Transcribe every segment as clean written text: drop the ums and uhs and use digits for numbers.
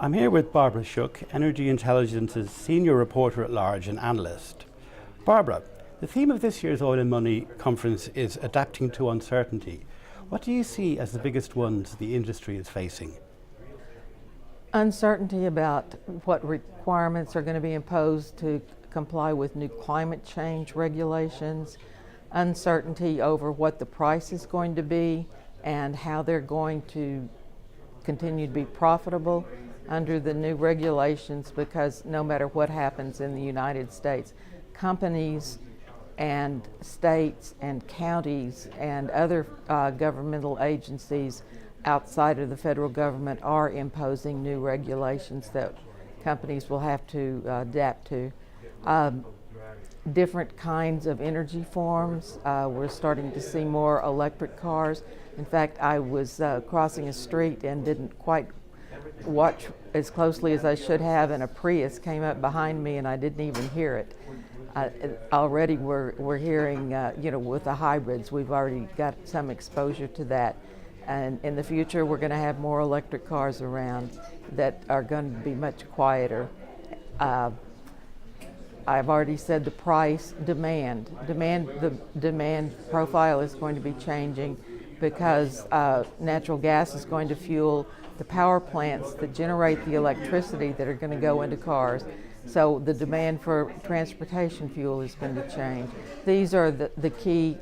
I'm here with Barbara Shook, Energy Intelligence's Senior Reporter at Large and Analyst. Barbara, the theme of this year's Oil and Money conference is adapting to uncertainty. What do you see as the biggest ones the industry is facing? Uncertainty about what requirements are going to be imposed to comply with new climate change regulations, uncertainty over what the price is going to be and how they're going to continue to be profitable under the new regulations, because no matter what happens in the United States, companies and states and counties and other governmental agencies outside of the federal government are imposing new regulations that companies will have to adapt to. Different kinds of energy forms. We're starting to see more electric cars. In fact, I was crossing a street and didn't quite watch as closely as I should have, and a Prius came up behind me and I didn't even hear it. Already we're hearing, with the hybrids, we've already got some exposure to that. And in the future, we're going to have more electric cars around that are going to be much quieter. I've already said the price, the demand profile is going to be changing because natural gas is going to fuel the power plants that generate the electricity that are going to go into cars. So the demand for transportation fuel is going to change. These are the key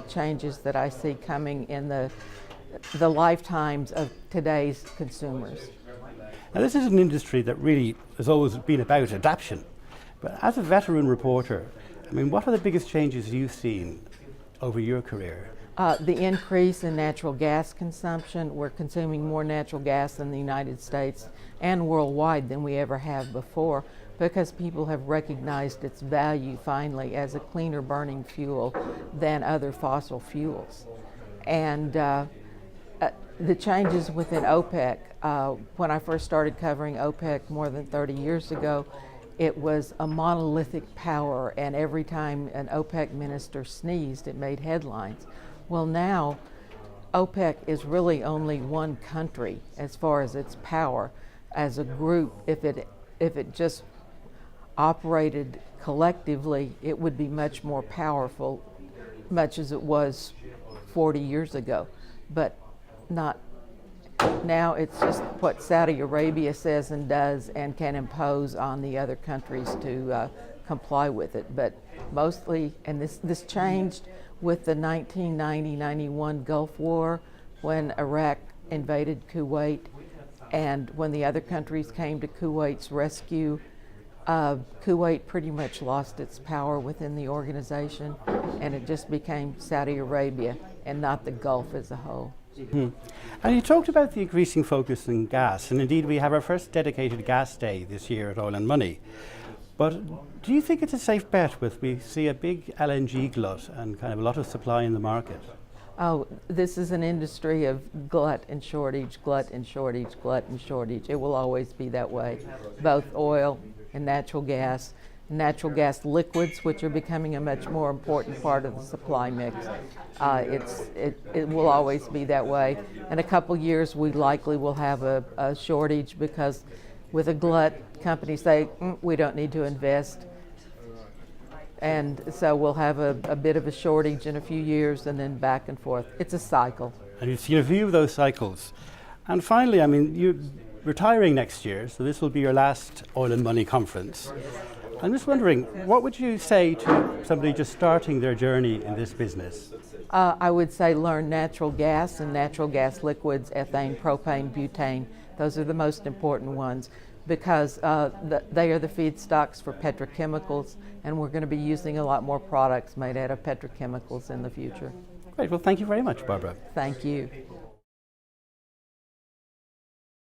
changes that I see coming in the lifetimes of today's consumers. Now, this is an industry that really has always been about adaptation. But as a veteran reporter, what are the biggest changes you've seen over your career? The increase in natural gas consumption. We're consuming more natural gas in the United States and worldwide than we ever have before, because people have recognized its value finally as a cleaner burning fuel than other fossil fuels. And the changes within OPEC, when I first started covering OPEC more than 30 years ago, it was a monolithic power, and every time an OPEC minister sneezed, it made headlines. Well, now OPEC is really only one country as far as its power. As a group, if it just operated collectively, it would be much more powerful, much as it was 40 years ago, but not now. It's just what Saudi Arabia says and does and can impose on the other countries to comply with it. But mostly, and this changed with the 1990-91 Gulf War, when Iraq invaded Kuwait, and when the other countries came to Kuwait's rescue, Kuwait pretty much lost its power within the organization, and it just became Saudi Arabia and not the Gulf as a whole. Mm-hmm. And you talked about the increasing focus on gas, and indeed we have our first dedicated gas day this year at Oil and Money. But do you think it's a safe bet we see a big LNG glut and kind of a lot of supply in the market? Oh, this is an industry of glut and shortage, glut and shortage, glut and shortage. It will always be that way. Both oil and natural gas liquids, which are becoming a much more important part of the supply mix. It will always be that way. In a couple years, we likely will have a shortage, because with a glut, companies say, we don't need to invest. And so we'll have a bit of a shortage in a few years, and then back and forth. It's a cycle. And you've seen a few of those cycles. And finally, you're retiring next year, so this will be your last Oil and Money conference. I'm just wondering, what would you say to somebody just starting their journey in this business? I would say learn natural gas and natural gas liquids, ethane, propane, butane. Those are the most important ones, because they are the feedstocks for petrochemicals, and we're going to be using a lot more products made out of petrochemicals in the future. Great. Well, thank you very much, Barbara. Thank you.